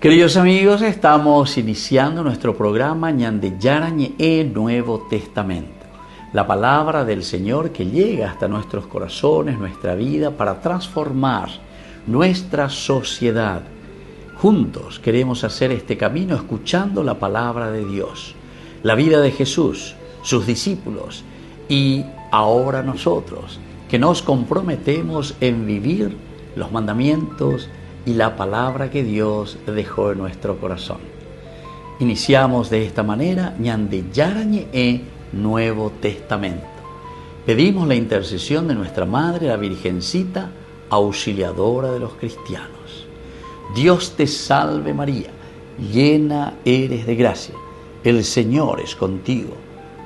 Queridos amigos, estamos iniciando nuestro programa Ñande Yarañe Nuevo Testamento. La palabra del Señor que llega hasta nuestros corazones, nuestra vida, para transformar nuestra sociedad. Juntos queremos hacer este camino escuchando la palabra de Dios, la vida de Jesús, sus discípulos y ahora nosotros, que nos comprometemos en vivir los mandamientos y la palabra que Dios dejó en nuestro corazón. Iniciamos de esta manera Ñande Yarañe Nuevo Testamento. Pedimos la intercesión de nuestra Madre, la Virgencita, auxiliadora de los cristianos. Dios te salve María, llena eres de gracia, el Señor es contigo.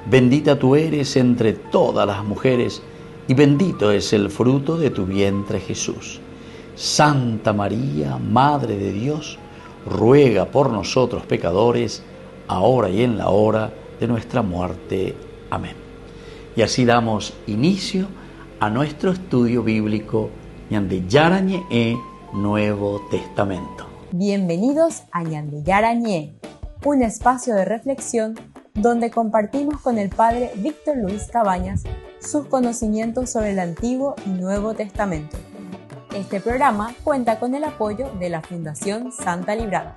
Bendita tú eres entre todas las mujeres y bendito es el fruto de tu vientre Jesús. Santa María, Madre de Dios, ruega por nosotros pecadores, ahora y en la hora de nuestra muerte. Amén. Y así damos inicio a nuestro estudio bíblico Ñande Yarañe Nuevo Testamento. Bienvenidos a Ñande Yarañe, un espacio de reflexión donde compartimos con el Padre Víctor Luis Cabañas sus conocimientos sobre el Antiguo y Nuevo Testamento. Este programa cuenta con el apoyo de la Fundación Santa Librada.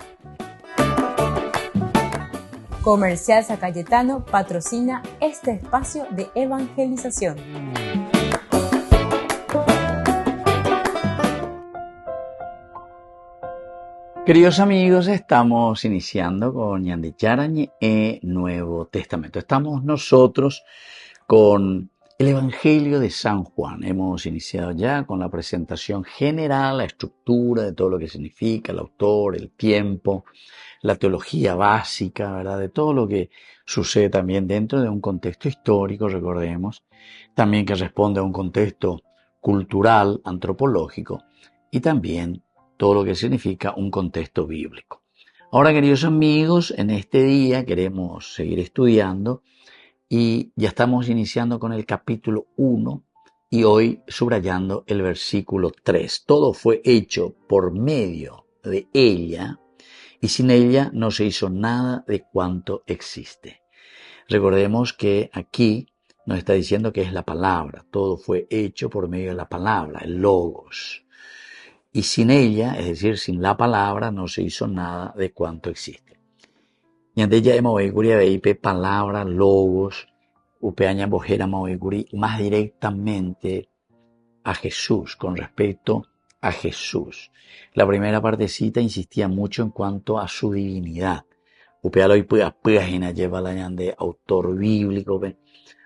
Comercial San Cayetano patrocina este espacio de evangelización. Queridos amigos, estamos iniciando con Ñande Yarañe Nuevo Testamento. Estamos nosotros con el Evangelio de San Juan. Hemos iniciado ya con la presentación general, la estructura de todo lo que significa, el autor, el tiempo, la teología básica, ¿verdad? De todo lo que sucede también dentro de un contexto histórico, recordemos, también que responde a un contexto cultural, antropológico y también todo lo que significa un contexto bíblico. Ahora, queridos amigos, en este día queremos seguir estudiando y ya estamos iniciando con el capítulo 1 y hoy subrayando el versículo 3. Todo fue hecho por medio de ella y sin ella no se hizo nada de cuanto existe. Recordemos que aquí nos está diciendo que es la palabra. Todo fue hecho por medio de la palabra, el logos. Y sin ella, es decir, sin la palabra, no se hizo nada de cuanto existe. Ñande ya Maoiguri Abeipe, palabra, logos, Upeaña Bojera Maoiguri, más directamente a Jesús, con respecto a Jesús. La primera partecita insistía mucho en cuanto a su divinidad. Upeala hoy pueajina lleva la Ñande autor bíblico,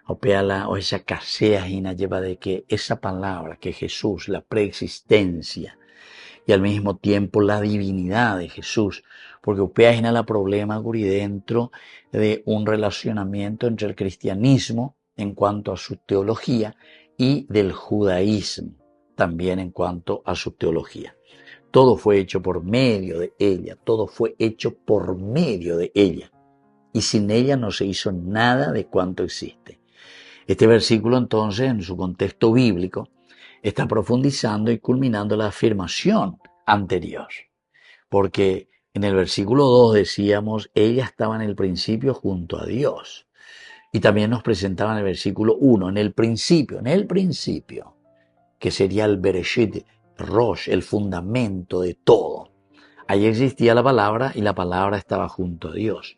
upeala o esa caseajina lleva de que esa palabra, que Jesús, la preexistencia, y al mismo tiempo la divinidad de Jesús, porque upeajina la problema guri dentro de un relacionamiento entre el cristianismo en cuanto a su teología y del judaísmo también en cuanto a su teología. Todo fue hecho por medio de ella, todo fue hecho por medio de ella y sin ella no se hizo nada de cuanto existe. Este versículo entonces en su contexto bíblico está profundizando y culminando la afirmación anterior. Porque en el versículo 2 decíamos, ella estaba en el principio junto a Dios. Y también nos presentaba en el versículo 1, en el principio, que sería el Bereshit, Rosh, el fundamento de todo. Ahí existía la palabra y la palabra estaba junto a Dios.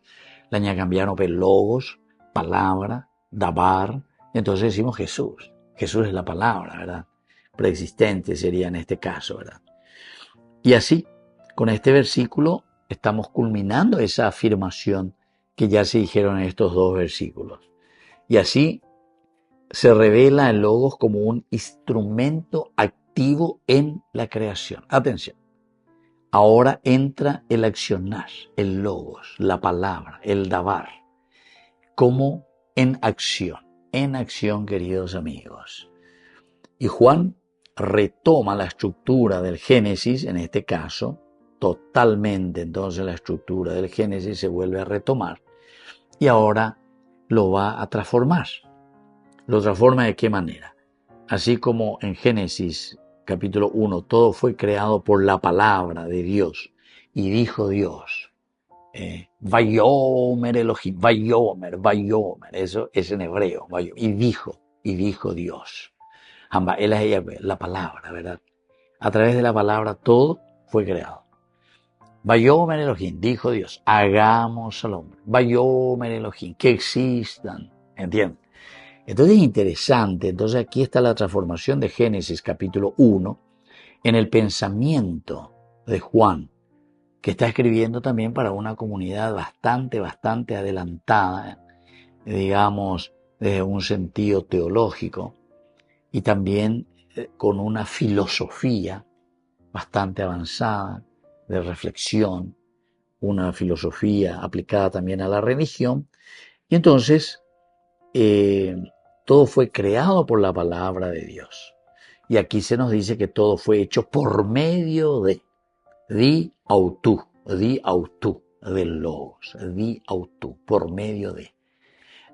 La cambiaron por logos, palabra, dabar, y entonces decimos Jesús. Jesús es la palabra, ¿verdad? Preexistente sería en este caso, ¿verdad? Y así, con este versículo, estamos culminando esa afirmación que ya se dijeron en estos dos versículos. Y así se revela el logos como un instrumento activo en la creación. Atención, ahora entra el accionar, el logos, la palabra, el dabar, como en acción, queridos amigos. Y Juan retoma la estructura del Génesis, en este caso, totalmente entonces la estructura del Génesis se vuelve a retomar y ahora lo va a transformar. ¿Lo transforma de qué manera? Así como en Génesis capítulo 1 todo fue creado por la palabra de Dios y dijo Dios. Vayomer Elohim, Vayomer, eso es en hebreo, y dijo Dios. Él es la palabra, ¿verdad? A través de la palabra todo fue creado. Vayomer Elohim, dijo Dios, hagamos al hombre. Vayomer Elohim, que existan, ¿entiendes? Entonces es interesante, entonces aquí está la transformación de Génesis capítulo 1 en el pensamiento de Juan, que está escribiendo también para una comunidad bastante adelantada, digamos, desde un sentido teológico y también con una filosofía bastante avanzada de reflexión, una filosofía aplicada también a la religión. Y entonces todo fue creado por la palabra de Dios. Y aquí se nos dice que todo fue hecho por medio de di autu, del logos, di autu, por medio de,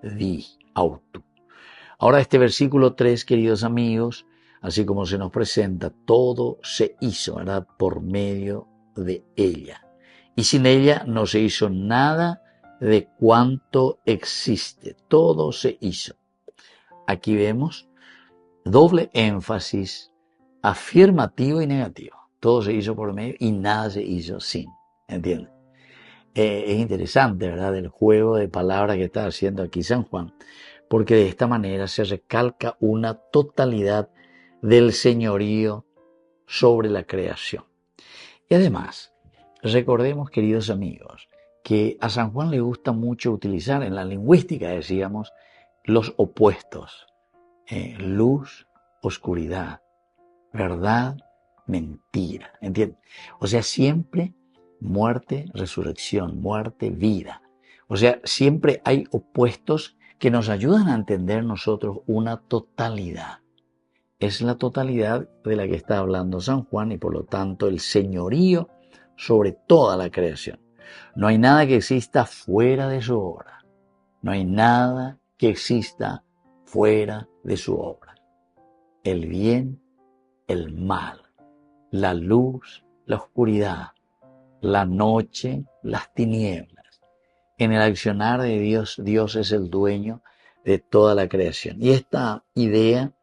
di autu. Ahora este versículo 3, queridos amigos, así como se nos presenta, todo se hizo, ¿verdad?, por medio de ella. Y sin ella no se hizo nada de cuanto existe, todo se hizo. Aquí vemos doble énfasis, afirmativo y negativo. Todo se hizo por medio y nada se hizo sin, ¿entiendes? Es interesante, ¿verdad?, el juego de palabras que está haciendo aquí San Juan, porque de esta manera se recalca una totalidad del señorío sobre la creación. Y además, recordemos, queridos amigos, que a San Juan le gusta mucho utilizar en la lingüística, decíamos, los opuestos, luz, oscuridad, verdad, mentira, ¿entiendes? O sea, siempre muerte, resurrección, muerte, vida. O sea, siempre hay opuestos que nos ayudan a entender nosotros una totalidad. Es la totalidad de la que está hablando San Juan y por lo tanto el señorío sobre toda la creación. No hay nada que exista fuera de su obra. No hay nada que exista fuera de su obra. El bien, el mal, la luz, la oscuridad, la noche, las tinieblas. En el accionar de Dios, Dios es el dueño de toda la creación. Y esta idea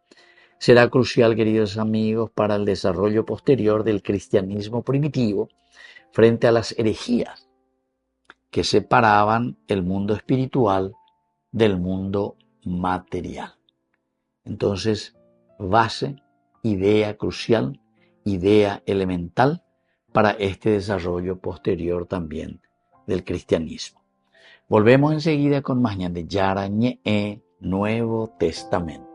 será crucial, queridos amigos, para el desarrollo posterior del cristianismo primitivo frente a las herejías que separaban el mundo espiritual del mundo material. Entonces, base, idea crucial, idea elemental para este desarrollo posterior también del cristianismo. Volvemos enseguida con más Ñande Yara Ñe Nuevo Testamento.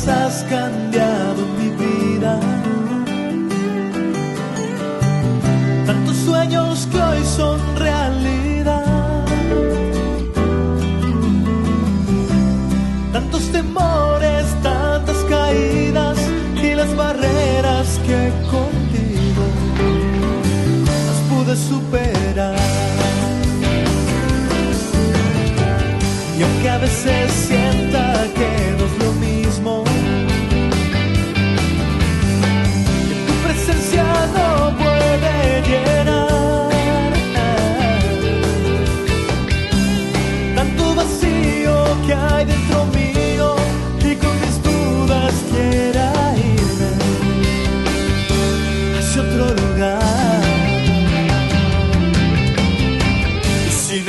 Has cambiado mi vida, tantos sueños que hoy son realidad, tantos temores, tantas caídas y las barreras que contigo las pude superar. Y aunque a veces sienta que no es lo mismo, no puede llenar,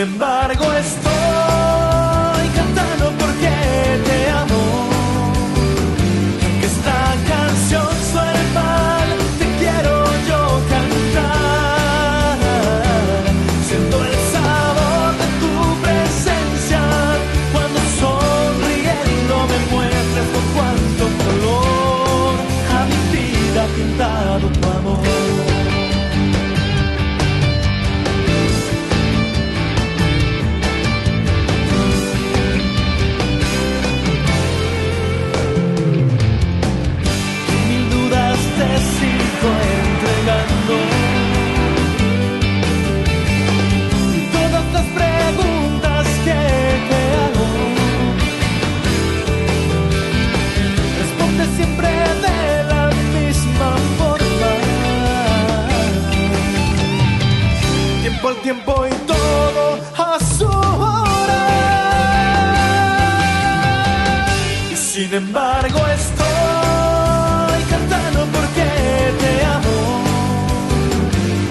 embargo estoy cantando porque te amo. Aunque esta canción suene mal, te quiero yo cantar. Siento el sabor de tu presencia cuando sonriendo me muestras con cuánto color a mi vida ha pintado tu amor. Entregando todas las preguntas que te hago, responde siempre de la misma forma. Tiempo al tiempo y todo a su hora. Y sin embargo estoy cantando porque te amo.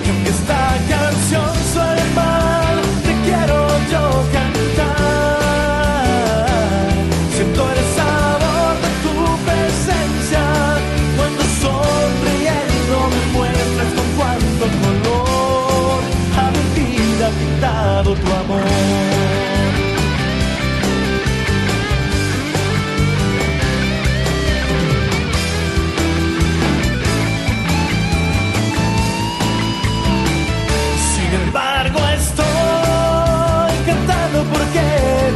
Y aunque esta canción suene mal, te quiero yo cantar. Siento el sabor de tu presencia cuando sonriendo me muestras con cuánto color a mi vida ha pintado tu amor. Porque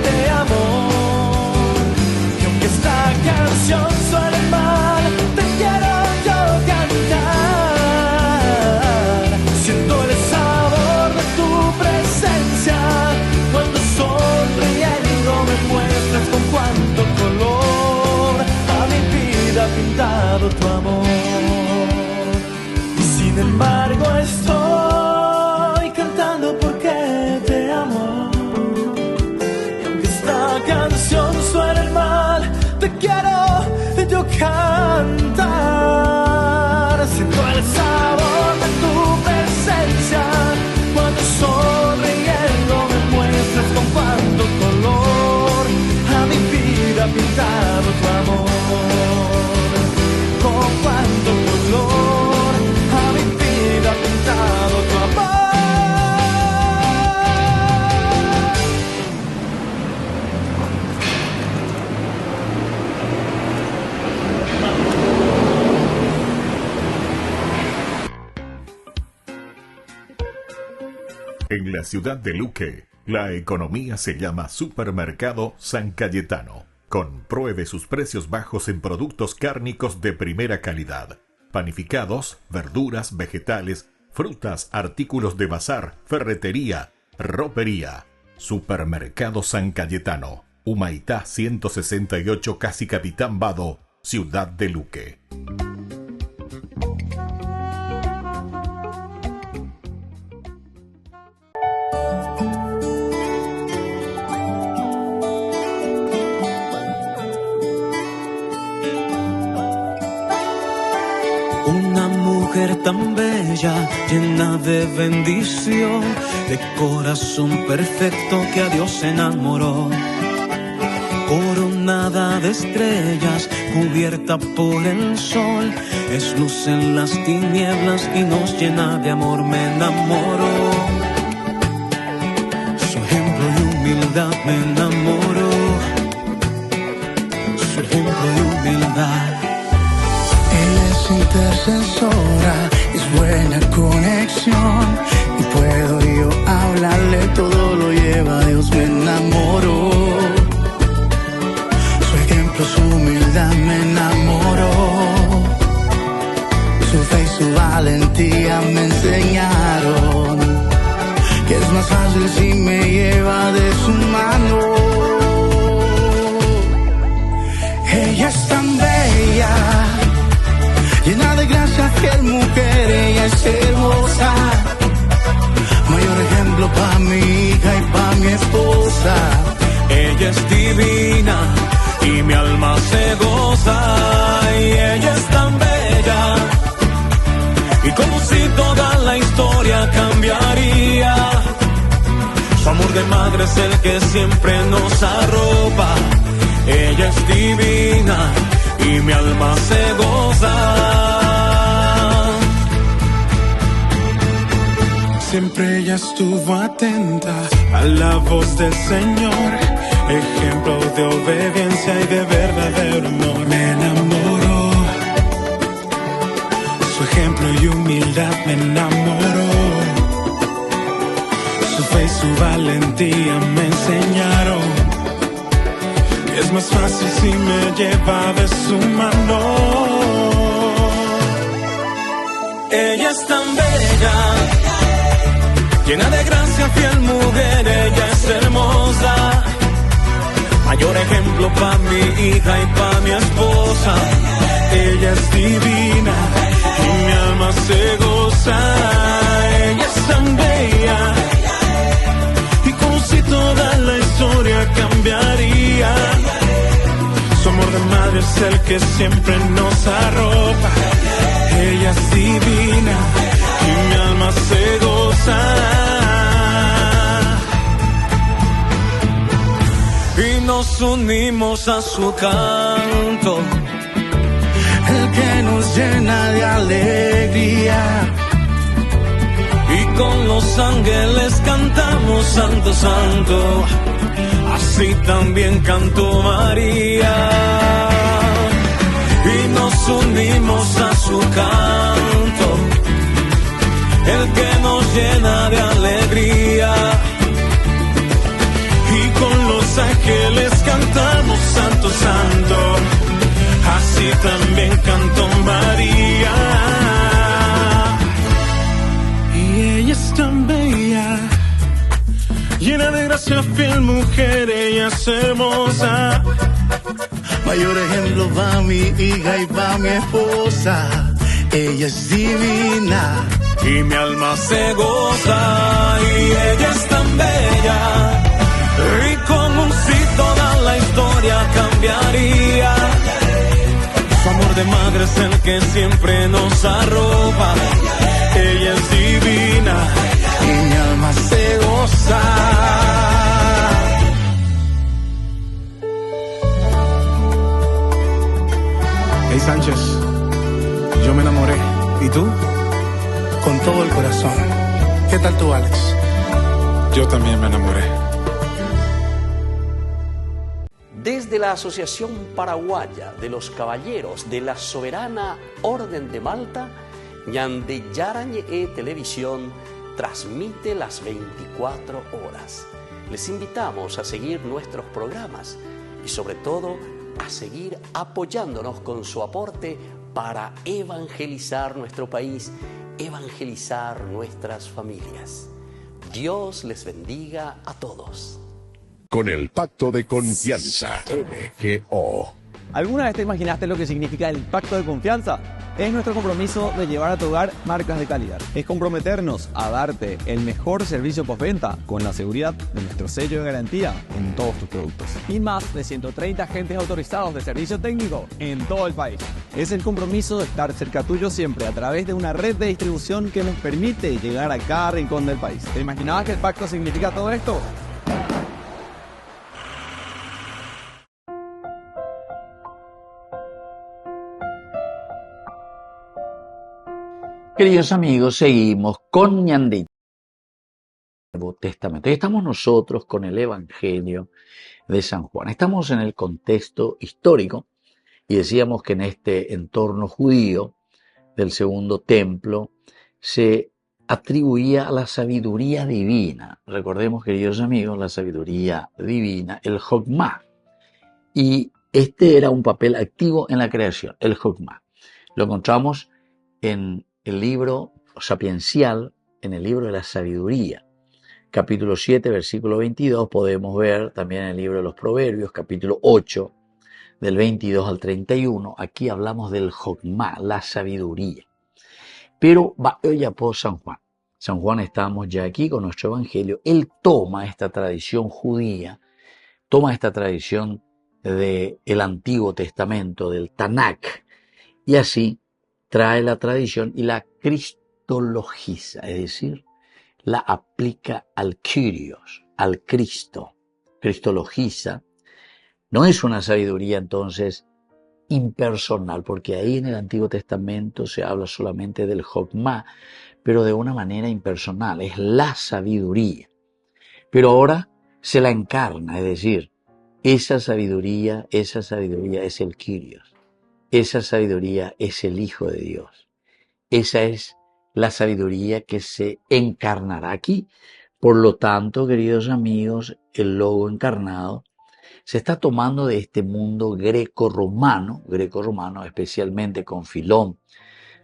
te amo. Y aunque esta canción suene mal, te quiero yo cantar. Siento el sabor de tu presencia cuando sonriendo me muestras con cuánto color a mi vida ha pintado tu amor. Y sin embargo estoy cantando porque te amo. Canción suena mal, te quiero yo cantar. Siento el sabor de tu presencia cuando sonriendo me muestras con cuánto color a mi vida ha pintado tu amor. Con cuánto color a mi vida ha pintado tu amor. En la ciudad de Luque, la economía se llama Supermercado San Cayetano. Compruebe sus precios bajos en productos cárnicos de primera calidad. Panificados, verduras, vegetales, frutas, artículos de bazar, ferretería, ropería. Supermercado San Cayetano. Humaitá 168, Casi Capitán Vado, ciudad de Luque. Una mujer tan bella, llena de bendición, de corazón perfecto que a Dios enamoró. Coronada de estrellas, cubierta por el sol, es luz en las tinieblas y nos llena de amor. Me enamoró, su ejemplo de humildad me enamoró, su ejemplo de humildad. Intercesora, es buena conexión y puedo yo hablarle, todo lo lleva a Dios. Me enamoró, su ejemplo, su humildad me enamoró, su fe y su valentía me enseñaron que es más fácil si me lleva de su mano. Ella es tan bella, llena de gracia, fiel mujer, ella es hermosa. Mayor ejemplo pa' mi hija y pa' mi esposa. Ella es divina y mi alma se goza. Y ella es tan bella, y como si toda la historia cambiaría, Su amor de madre es el que siempre nos arropa. Ella es divina y mi alma se goza. Siempre ella estuvo atenta a la voz del Señor, ejemplo de obediencia y de verdadero amor. Me enamoró, su ejemplo y humildad me enamoró. Su fe y su valentía me enseñaron. Es más fácil si me lleva de su mano. Ella es tan bella, llena de gracia, fiel mujer, ella es hermosa. Mayor ejemplo pa' mi hija y pa' mi esposa. Ella es divina y mi alma se goza. Ella es tan bella y como si toda la historia cambiaría. Su amor de madre es el que siempre nos arropa. Ella es divina y mi alma se goza. Y nos unimos a su canto, El que nos llena de alegría. y con los ángeles cantamos Santo, Santo. Así también cantó María. Y nos unimos a su canto, el que nos llena de alegría. Y con los ángeles cantamos Santo, Santo. Así también cantó María. Y ella es tan bella, llena de gracia, fiel mujer, ella es hermosa. Mayor ejemplo pa' mi hija y pa' mi esposa. Ella es divina Y mi alma se goza. Y ella es tan bella, y como si toda la historia cambiaría. Su amor de madre es el que siempre nos arropa. Ella es divina y mi alma se goza. Hey Sánchez, yo me enamoré. ¿Y tú? Con todo el corazón. ¿Qué tal tú, Alex? Yo también me enamoré. Desde la Asociación Paraguaya de los Caballeros de la Soberana Orden de Malta, Ñande Yarañe Televisión transmite las 24 horas. Les invitamos a seguir nuestros programas y sobre todo a seguir apoyándonos con su aporte para evangelizar nuestro país, evangelizar nuestras familias. Dios les bendiga a todos. Con el Pacto de Confianza, MGO. ¿Alguna vez te imaginaste lo que significa el pacto de confianza? Es nuestro compromiso de llevar a tu hogar marcas de calidad. Es comprometernos a darte el mejor servicio postventa con la seguridad de nuestro sello de garantía en todos tus productos. Y más de 130 agentes autorizados de servicio técnico en todo el país. Es el compromiso de estar cerca tuyo siempre a través de una red de distribución que nos permite llegar a cada rincón del país. ¿Te imaginabas que el pacto significa todo esto? Queridos amigos, seguimos con Ñande Nuevo Testamento. Y estamos nosotros con el Evangelio de San Juan. Estamos en el contexto histórico y decíamos que en este entorno judío del segundo templo se atribuía a la sabiduría divina. Recordemos, queridos amigos, la sabiduría divina, el Jokmah. Y este era un papel activo en la creación, el Jokmah. Lo encontramos en el libro sapiencial, en el libro de la sabiduría, capítulo 7, versículo 22, podemos ver también en el libro de los Proverbios, capítulo 8, del 22 al 31, aquí hablamos del Jokmah, la sabiduría. Pero ya por San Juan. San Juan, estamos ya aquí con nuestro evangelio. Él toma esta tradición judía, toma esta tradición del Antiguo Testamento, del Tanakh, y así trae la tradición y la cristologiza, es decir, la aplica al Kyrios. al Cristo, cristologiza, no es una sabiduría entonces impersonal, porque ahí en el Antiguo Testamento se habla solamente del Jokmah, pero de una manera impersonal, es la sabiduría. Pero ahora se la encarna, es decir, esa sabiduría es el Kyrios, esa sabiduría es el Hijo de Dios, esa es la sabiduría que se encarnará aquí. Por lo tanto, queridos amigos, el Logo encarnado se está tomando de este mundo greco-romano especialmente con Filón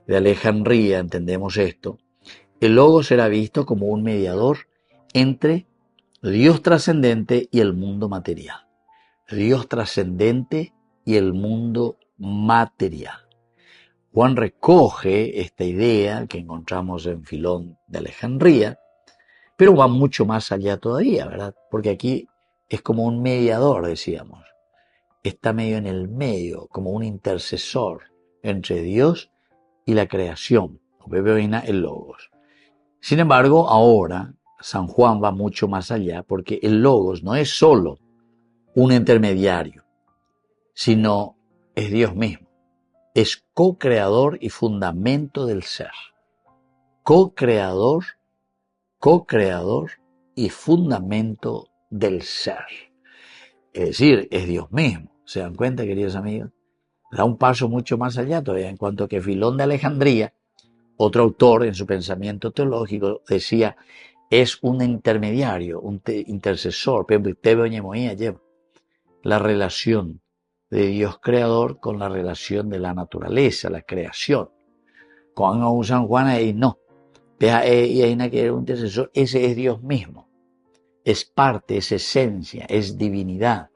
de Alejandría, entendemos esto. El Logo será visto como un mediador entre Dios trascendente y el mundo material. Dios trascendente y el mundo material. Juan recoge esta idea que encontramos en Filón de Alejandría, pero va mucho más allá todavía, ¿verdad? Porque aquí es como un mediador, decíamos. Está medio en el medio, como un intercesor entre Dios y la creación, el Logos. Sin embargo, ahora San Juan va mucho más allá, porque el Logos no es solo un intermediario, sino es Dios mismo. Es co-creador y fundamento del ser. Co-creador y fundamento del ser. Es decir, es Dios mismo. ¿Se dan cuenta, queridos amigos? Da un paso mucho más allá todavía, en cuanto que Filón de Alejandría, otro autor en su pensamiento teológico, decía, es un intermediario, un intercesor, la relación de Dios creador con la relación de la naturaleza, la creación. Con San Juan ahí no. Y hay una que era un intercesor, ese es Dios mismo. Es parte, es esencia, es divinidad.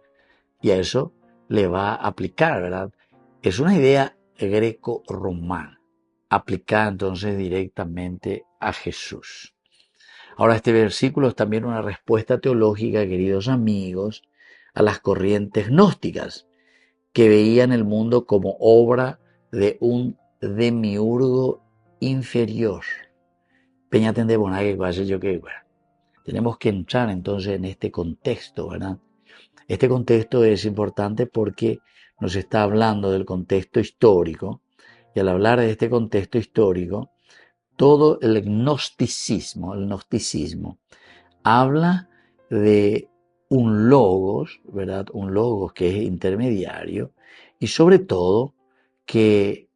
Y a eso le va a aplicar, ¿verdad? Es una idea greco-romana, aplicada entonces directamente a Jesús. Ahora, este versículo es también una respuesta teológica, queridos amigos, a las corrientes gnósticas, que veían el mundo como obra de un demiurgo inferior. Tenemos que entrar entonces en este contexto, ¿verdad? Este contexto es importante porque nos está hablando del contexto histórico, y al hablar de este contexto histórico, todo el gnosticismo habla de un logos, ¿verdad? Un logos que es intermediario, y sobre todo que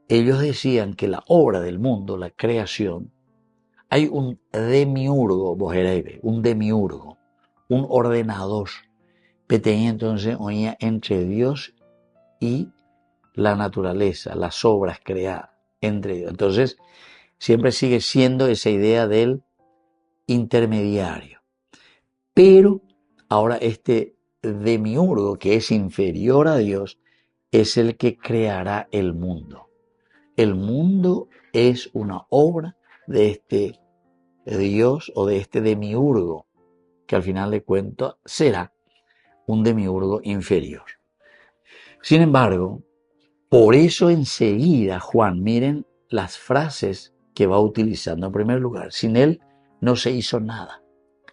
ellos decían que la obra del mundo, la creación, hay un demiurgo, un ordenador, que tenía entonces entre Dios y la naturaleza, las obras creadas entre Dios. Entonces, siempre sigue siendo esa idea del intermediario. Pero ahora este demiurgo, que es inferior a Dios, es el que creará el mundo. El mundo es una obra de este Dios o de este demiurgo, que al final de cuentas será un demiurgo inferior. Sin embargo, por eso enseguida Juan, miren las frases que va utilizando. En primer lugar, sin él no se hizo nada.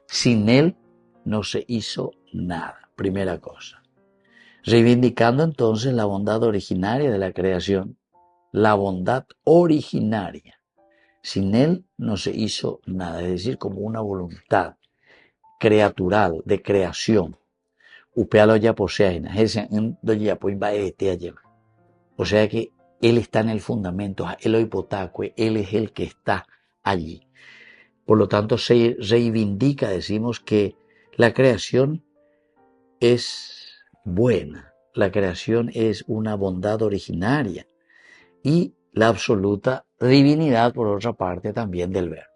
Sin él no se hizo nada. Primera cosa. Reivindicando entonces la bondad originaria de la creación. La bondad originaria. Sin él no se hizo nada. Es decir, como una voluntad creatural, de creación. O sea que él está en el fundamento, él es el que está allí. Por lo tanto, se reivindica, decimos que la creación es buena, la creación es una bondad originaria y la absoluta divinidad, por otra parte, también del Verbo.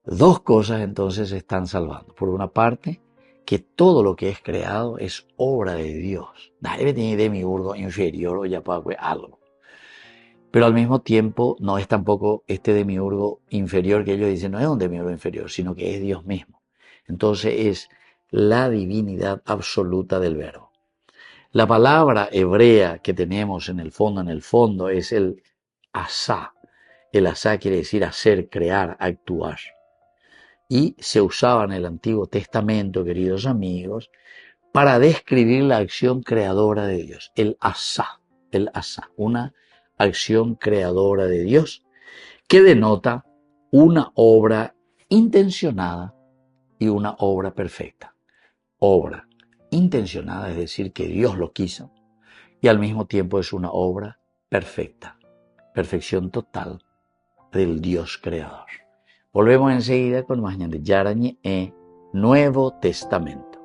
Dos cosas entonces se están salvando. Por una parte, que todo lo que es creado es obra de Dios. Nadie tiene demiurgo inferior o ya para algo. Pero al mismo tiempo no es tampoco este demiurgo inferior que ellos dicen, no es un demiurgo inferior, sino que es Dios mismo. Entonces es la divinidad absoluta del Verbo. La palabra hebrea que tenemos en el fondo es el asá. El asá quiere decir hacer, crear, actuar. y se usaba en el Antiguo Testamento, queridos amigos, para describir la acción creadora de Dios, el asá, una acción creadora de Dios que denota una obra intencionada y una obra perfecta. Obra intencionada, es decir, que Dios lo quiso, y al mismo tiempo es una obra perfecta, perfección total del Dios creador. Volvemos enseguida con más Ñande Yarañe Nuevo Testamento.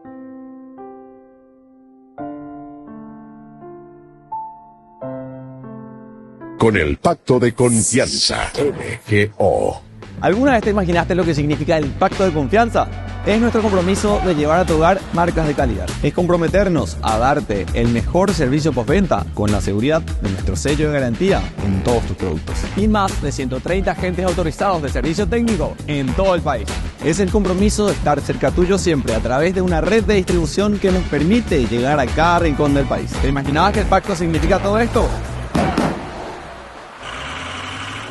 Con el pacto de confianza, MGO. ¿Alguna vez te imaginaste lo que significa el pacto de confianza? Es nuestro compromiso de llevar a tu hogar marcas de calidad. Es comprometernos a darte el mejor servicio postventa con la seguridad de nuestro sello de garantía en todos tus productos. Y más de 130 agentes autorizados de servicio técnico en todo el país. Es el compromiso de estar cerca tuyo siempre a través de una red de distribución que nos permite llegar a cada rincón del país. ¿Te imaginabas que el pacto significa todo esto?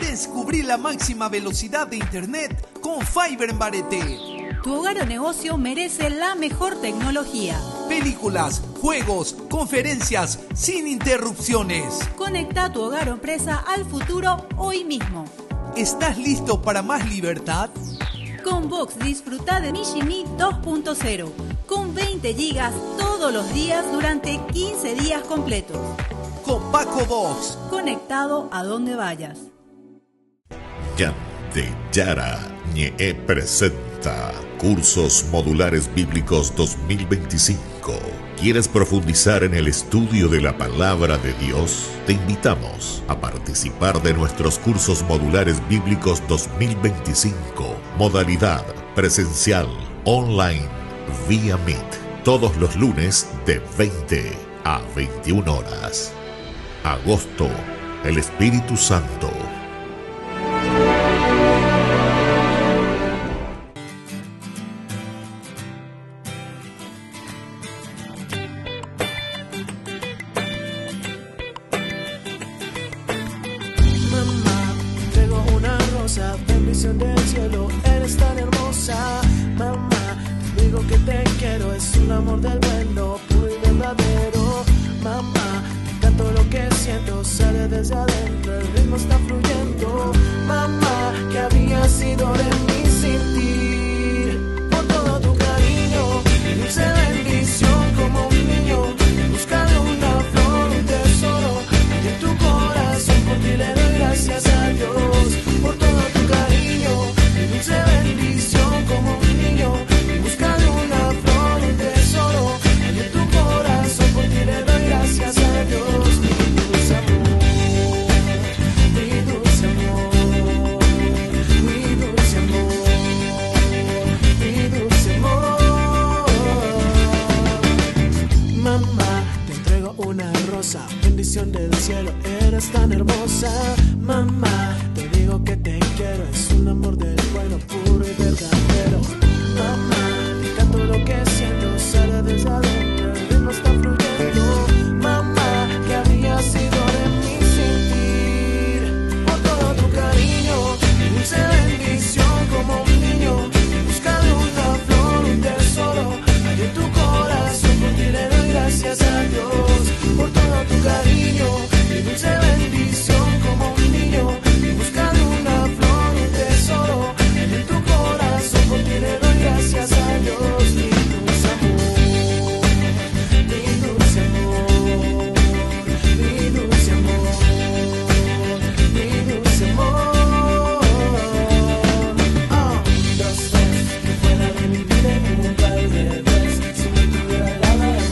Descubrí la máxima velocidad de internet con Fiber en Barete. Tu hogar o negocio merece la mejor tecnología. Películas, juegos, conferencias, sin interrupciones. Conecta tu hogar o empresa al futuro hoy mismo. ¿Estás listo para más libertad? Con Vox disfruta de Mijimi 2.0 con 20 gigas todos los días durante 15 días completos. Con Paco Vox. Conectado a donde vayas. Ñande Yarañe presenta Cursos Modulares Bíblicos 2025. ¿Quieres profundizar en el estudio de la Palabra de Dios? Te invitamos a participar de nuestros Cursos Modulares Bíblicos 2025. Modalidad presencial, online, vía Meet. Todos los lunes de 20 a 21 horas. Agosto, el Espíritu Santo. Bendición del cielo, eres tan hermosa. Mamá, te digo que te quiero, es un amor del bueno, puro y verdadero. Mamá, canto lo que siento, sale desde adentro, el ritmo está fluyendo. Mamá, que había sido de mí sin ti. Por todo tu cariño, dulce bendición como un niño, buscando una flor, un tesoro, y en tu corazón por ti le doy gracias a Dios. Por todo tu cariño, dulce bendición como un niño, buscando una flor, un tesoro, y en tu corazón por ti le doy gracias a Dios. Mi dulce amor, mi dulce amor, mi dulce amor, mi dulce amor. Mamá, te entrego una rosa, bendición del cielo, eres tan hermosa. Mamá, te digo que te quiero, es un amor del bueno, puro y verdadero. Mamá, te canto lo que siento, sale desde adentro, el ritmo está fluyendo. Mamá, que había sido de mí sentir. Por todo tu cariño, dulce bendición como un niño, buscando una flor, un tesoro, hay en tu corazón, por ti le doy gracias a Dios. Por todo tu cariño, dulce bendición como un niño, buscando una flor, un tesoro, en tu corazón por ti le doy gracias a Dios. Mi dulce amor, mi dulce amor, mi dulce amor, mi dulce amor. Dos que fuera de mi vida en un par de veces, si no tuviera la amada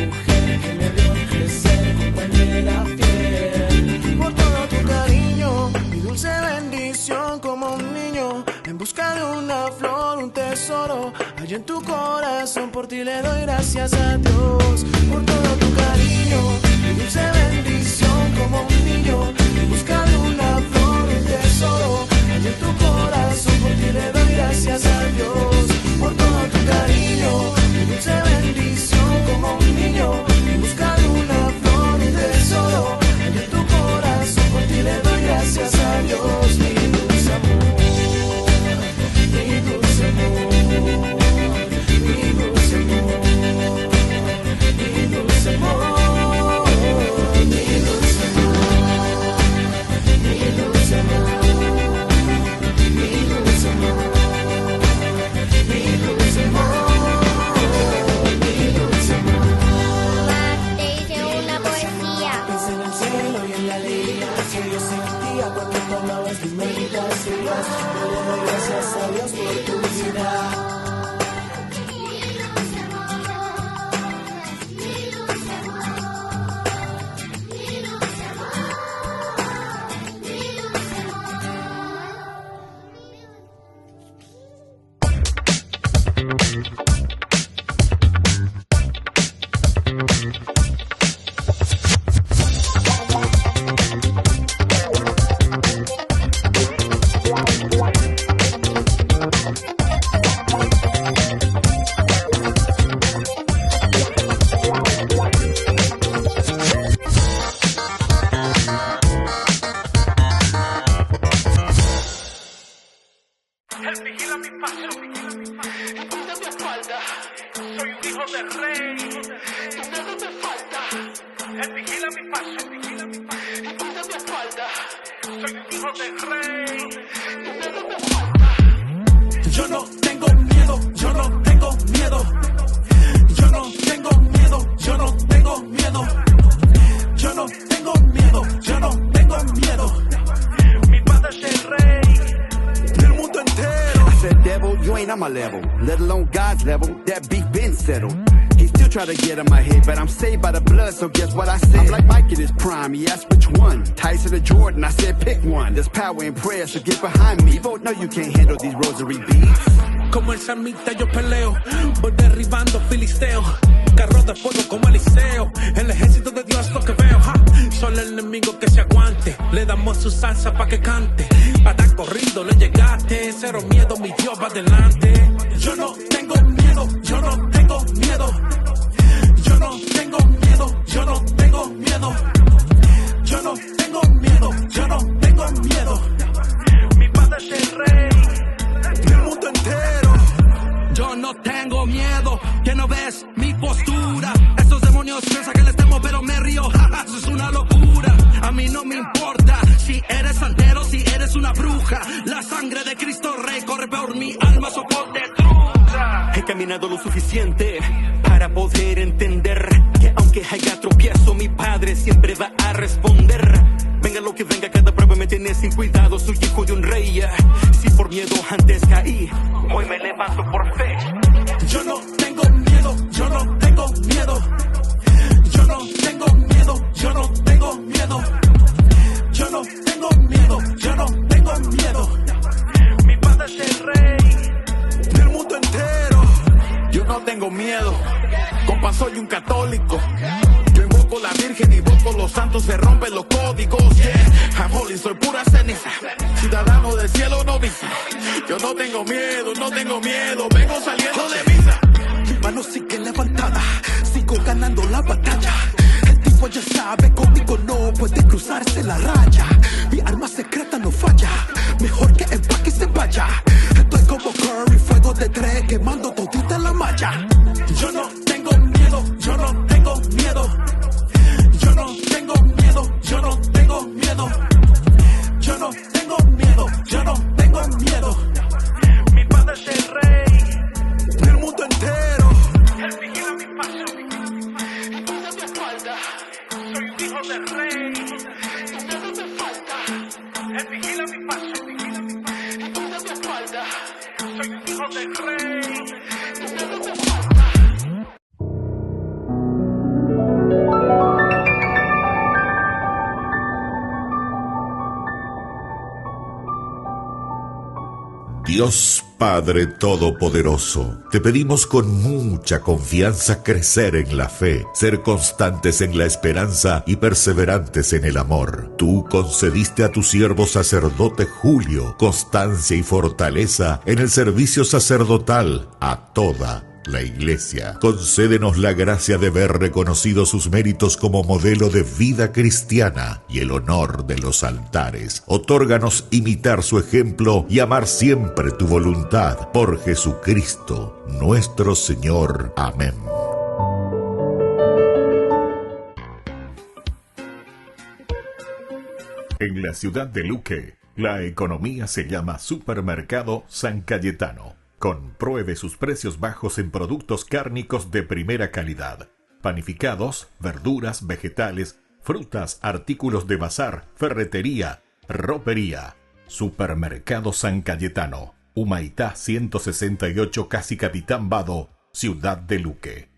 mujer que me vio crecer, compañera fiel. Por todo tu cariño, mi dulce bendición como un niño, en busca de una flor, un tesoro, hay en tu corazón, por ti le doy gracias a Dios. Por todo tu cariño, mi dulce bendición como un niño, en busca de una flor, un tesoro, hay en tu corazón, por ti le doy gracias a Dios. Por todo tu cariño, mi dulce bendición como un niño, en busca de una flor, un tesoro, hay en tu corazón, por ti le doy gracias a Dios. Mi dulce amor, mi dulce amor. settle. He still try to get in my head, but I'm saved by the blood, so guess what I said? I'm like Mike in his prime, he asked which one? Tyson or Jordan, I said pick one. There's power in prayer, so get behind me. Vote no, you can't handle these rosary beats. Como el samita yo peleo, voy derribando filisteos, carros de fuego como Eliseo, el ejército de Dios lo que veo, ja. Solo el enemigo que se aguante, le damos su salsa pa' que cante, para corrido le llegaste, cero miedo, mi Dios va adelante. Yo no tengo miedo, yo no tengo miedo, yo no tengo miedo, yo no tengo miedo, yo no tengo miedo, yo no tengo miedo, mi padre es el rey del mundo entero. Yo no tengo miedo, que no ves mi postura. Esos demonios piensan que les temo, pero me río, jaja, eso es una locura. A mí no me importa si eres santero, si eres una bruja. La sangre de Cristo Rey corre por mi alma, soporte truca. He caminado lo suficiente para poder entender que aunque haya tropiezo, mi padre siempre va a responder. Venga lo que venga, cada prueba me tiene sin cuidado. Soy hijo de un rey. Si por miedo antes caí, hoy me levanto por fe. Yo no tengo miedo, yo no tengo miedo. Yo no tengo miedo, yo no tengo miedo. Yo no tengo miedo, yo no tengo miedo. Mi padre es el rey del mundo entero. Yo no tengo miedo, compa, soy un católico. Yo invoco la Virgen, invoco los santos, se rompen los códigos, yeah. I'm holy, soy pura ceniza, ciudadano del cielo novicia. Yo no tengo miedo, no tengo miedo, vengo saliendo de misa. Mi mano sigue levantada, sigo ganando la batalla. El tipo ya sabe, conmigo no puede cruzarse la raya. Mi arma secreta no falla, mejor que empaque y se vaya. Estoy como Curry, fuego de tres, quemando todita la malla. Yo no tengo miedo, yo no tengo miedo. Yo no tengo miedo, yo no tengo miedo. Yo no tengo miedo, yo no tengo miedo. Mi padre es el rey del mundo entero. Él vigila mi paso, no te falta. Soy un hijo del rey, no te falta. Él vigila mi paso, no te falta. Soy un hijo del rey, no te falta. Dios Padre Todopoderoso, te pedimos con mucha confianza crecer en la fe, ser constantes en la esperanza y perseverantes en el amor. Tú concediste a tu siervo sacerdote Julio constancia y fortaleza en el servicio sacerdotal a toda la Iglesia. Concédenos la gracia de ver reconocidos sus méritos como modelo de vida cristiana y el honor de los altares. Otórganos imitar su ejemplo y amar siempre tu voluntad. Por Jesucristo, nuestro Señor. Amén. En la ciudad de Luque, la economía se llama Supermercado San Cayetano. Compruebe sus precios bajos en productos cárnicos de primera calidad. Panificados, verduras, vegetales, frutas, artículos de bazar, ferretería, ropería. Supermercado San Cayetano. Humaitá 168, Casi Capitán Vado, Ciudad de Luque.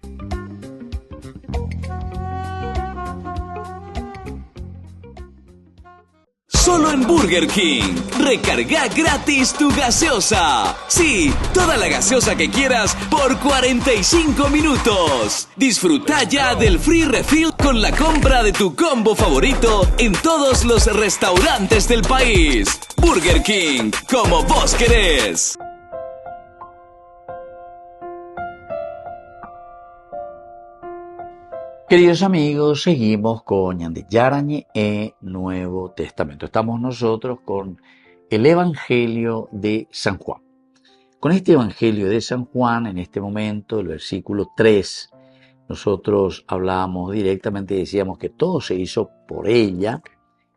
Solo en Burger King. Recarga gratis tu gaseosa. Sí, toda la gaseosa que quieras por 45 minutos. Disfruta ya del free refill con la compra de tu combo favorito en todos los restaurantes del país. Burger King, como vos querés. Queridos amigos, seguimos con Ñande Yarañe e Nuevo Testamento. Estamos nosotros con el Evangelio de San Juan. Con este Evangelio de San Juan, en este momento, el versículo 3, nosotros hablábamos directamente y decíamos que todo se hizo por ella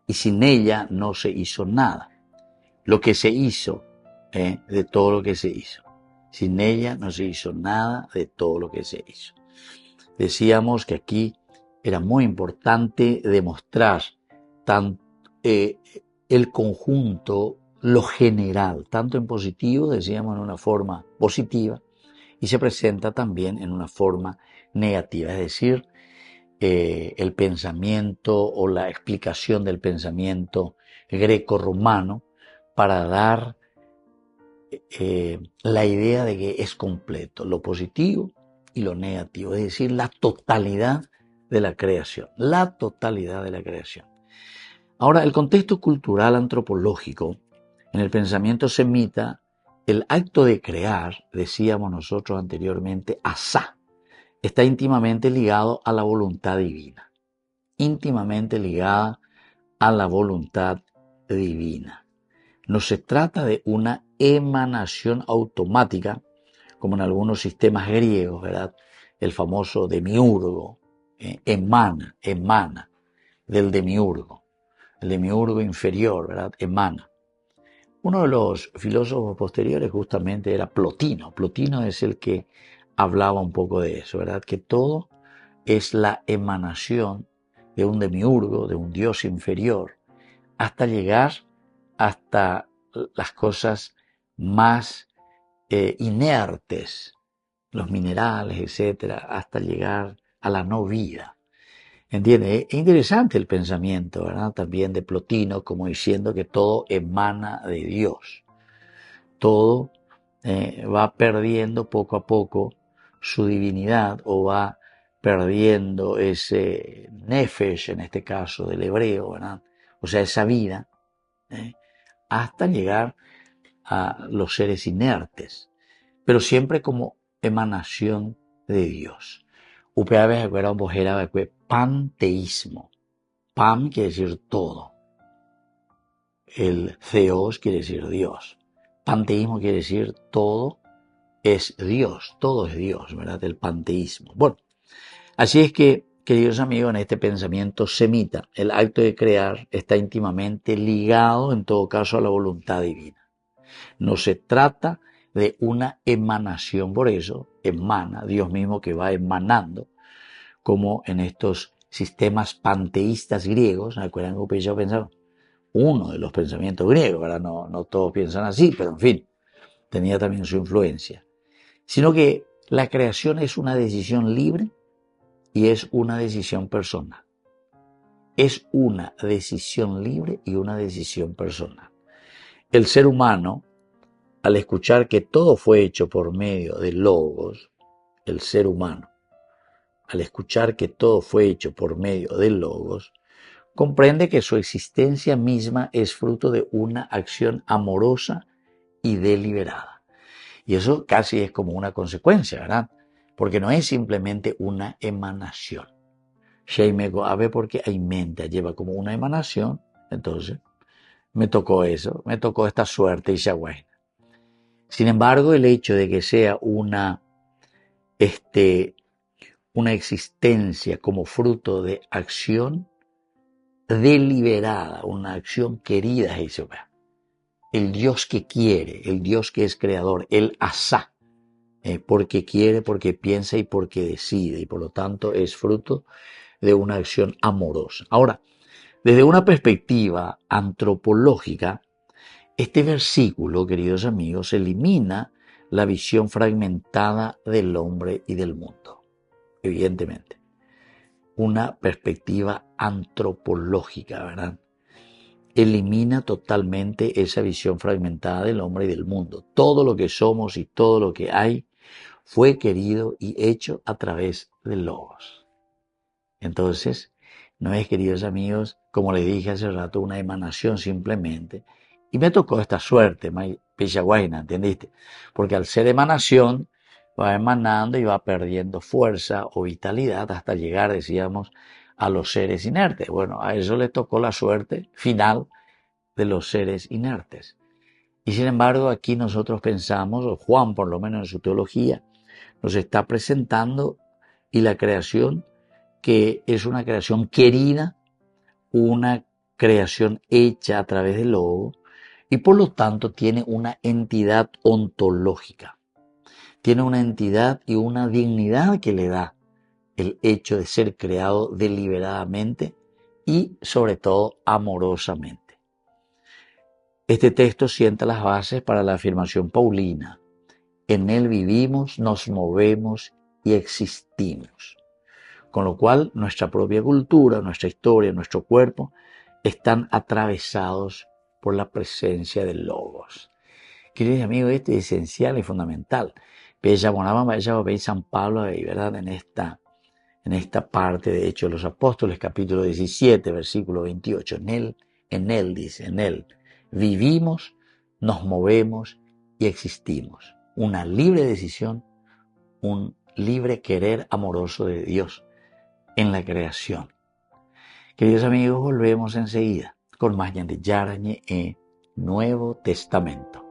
y sin ella no se hizo nada. Lo que se hizo, de todo lo que se hizo. Sin ella no se hizo nada de todo lo que se hizo. Decíamos que aquí era muy importante demostrar el conjunto, lo general, tanto en positivo, decíamos en una forma positiva, y se presenta también en una forma negativa, es decir, el pensamiento o la explicación del pensamiento greco-romano para dar la idea de que es completo, lo positivo y lo negativo, es decir, la totalidad de la creación, la totalidad de la creación. Ahora, el contexto cultural antropológico, en el pensamiento semita, el acto de crear, decíamos nosotros anteriormente, asá, está íntimamente ligado a la voluntad divina, íntimamente ligada a la voluntad divina. No se trata de una emanación automática, como en algunos sistemas griegos, ¿verdad? El famoso demiurgo, emana del demiurgo. El demiurgo inferior, ¿verdad? Emana. Uno de los filósofos posteriores justamente era Plotino. Plotino es el que hablaba un poco de eso, ¿verdad? Que todo es la emanación de un demiurgo, de un dios inferior, hasta llegar hasta las cosas más inertes, los minerales, etcétera, hasta llegar a la no vida. ¿Entiende? Es interesante el pensamiento, ¿verdad? También de Plotino, como diciendo que todo emana de Dios. Todo va perdiendo poco a poco su divinidad o va perdiendo ese nefesh, en este caso del hebreo, ¿verdad? O sea, esa vida, hasta llegar a los seres inertes, pero siempre como emanación de Dios. Upeaves acuerda un bojera de panteísmo. Pan quiere decir todo. El theos quiere decir Dios. Panteísmo quiere decir todo es Dios, todo es Dios, ¿verdad? El panteísmo. Bueno, así es que, queridos amigos, en este pensamiento semita, el acto de crear está íntimamente ligado, en todo caso, a la voluntad divina. No se trata de una emanación, por eso emana, Dios mismo que va emanando, como en estos sistemas panteístas griegos. ¿Se acuerdan que yo pensaba? Uno de los pensamientos griegos, ¿verdad? No todos piensan así, pero en fin, tenía también su influencia. Sino que la creación es una decisión libre y es una decisión personal. Es una decisión libre y una decisión personal. El ser humano, al escuchar que todo fue hecho por medio del Logos, el ser humano, al escuchar que todo fue hecho por medio del Logos, comprende que su existencia misma es fruto de una acción amorosa y deliberada. Y eso casi es como una consecuencia, ¿verdad? Porque no es simplemente una emanación. Sheimego ave porque aimenta, lleva como una emanación, entonces me tocó eso, me tocó esta suerte y Shawaina. Sin embargo, el hecho de que sea una existencia como fruto de acción deliberada, una acción querida, el Dios que quiere, el Dios que es creador, el asá, porque quiere, porque piensa y porque decide, y por lo tanto es fruto de una acción amorosa. Ahora, desde una perspectiva antropológica, este versículo, queridos amigos, elimina la visión fragmentada del hombre y del mundo, evidentemente. Una perspectiva antropológica, ¿verdad? Elimina totalmente esa visión fragmentada del hombre y del mundo. Todo lo que somos y todo lo que hay fue querido y hecho a través del Logos. Entonces, no es, queridos amigos, como les dije hace rato, una emanación simplemente. Y me tocó esta suerte, Pichaguaina, ¿entendiste? Porque al ser emanación, va emanando y va perdiendo fuerza o vitalidad hasta llegar, decíamos, a los seres inertes. Bueno, a eso le tocó la suerte final de los seres inertes. Y sin embargo, aquí nosotros pensamos, o Juan por lo menos en su teología, nos está presentando y la creación que es una creación querida, una creación hecha a través del Logo y por lo tanto tiene una entidad ontológica. Tiene una entidad y una dignidad que le da el hecho de ser creado deliberadamente y sobre todo amorosamente. Este texto sienta las bases para la afirmación paulina. en Él vivimos, nos movemos y existimos. Con lo cual, nuestra propia cultura, nuestra historia, nuestro cuerpo están atravesados por la presencia del Logos. Queridos amigos, esto es esencial y fundamental. San Pablo, ¿verdad? En esta parte de Hechos de los Apóstoles, capítulo 17, versículo 28. En Él vivimos, nos movemos y existimos. Una libre decisión, un libre querer amoroso de Dios en la creación. Queridos amigos, volvemos enseguida con más Ñande Yarañe Nuevo Testamento.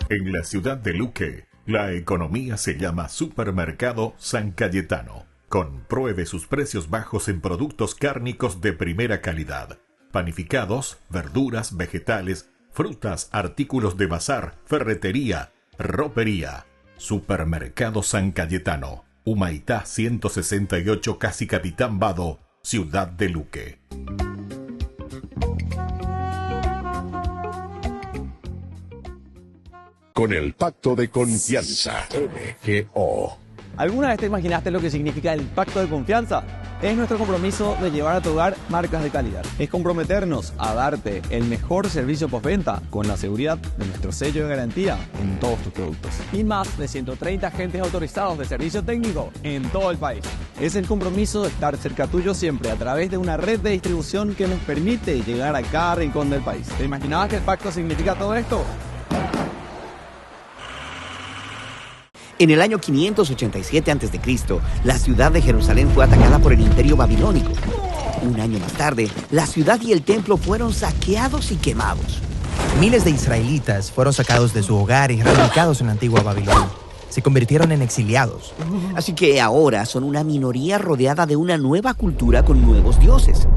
En la ciudad de Luque, la economía se llama Supermercado San Cayetano. Compruebe sus precios bajos en productos cárnicos de primera calidad. Panificados, verduras, vegetales, frutas, artículos de bazar, ferretería, ropería. Supermercado San Cayetano, Humaitá 168, Casi Capitán Vado, ciudad de Luque. Con el pacto de confianza, MGO. ¿Alguna vez te imaginaste lo que significa el pacto de confianza? Es nuestro compromiso de llevar a tu hogar marcas de calidad. Es comprometernos a darte el mejor servicio postventa con la seguridad de nuestro sello de garantía en todos tus productos. Y más de 130 agentes autorizados de servicio técnico en todo el país. Es el compromiso de estar cerca tuyo siempre a través de una red de distribución que nos permite llegar a cada rincón del país. ¿Te imaginabas que el pacto significa todo esto? En el año 587 a.C., la ciudad de Jerusalén fue atacada por el Imperio Babilónico. Un año más tarde, la ciudad y el templo fueron saqueados y quemados. Miles de israelitas fueron sacados de su hogar y reubicados en la antigua Babilonia. Se convirtieron en exiliados. Así que ahora son una minoría rodeada de una nueva cultura con nuevos dioses.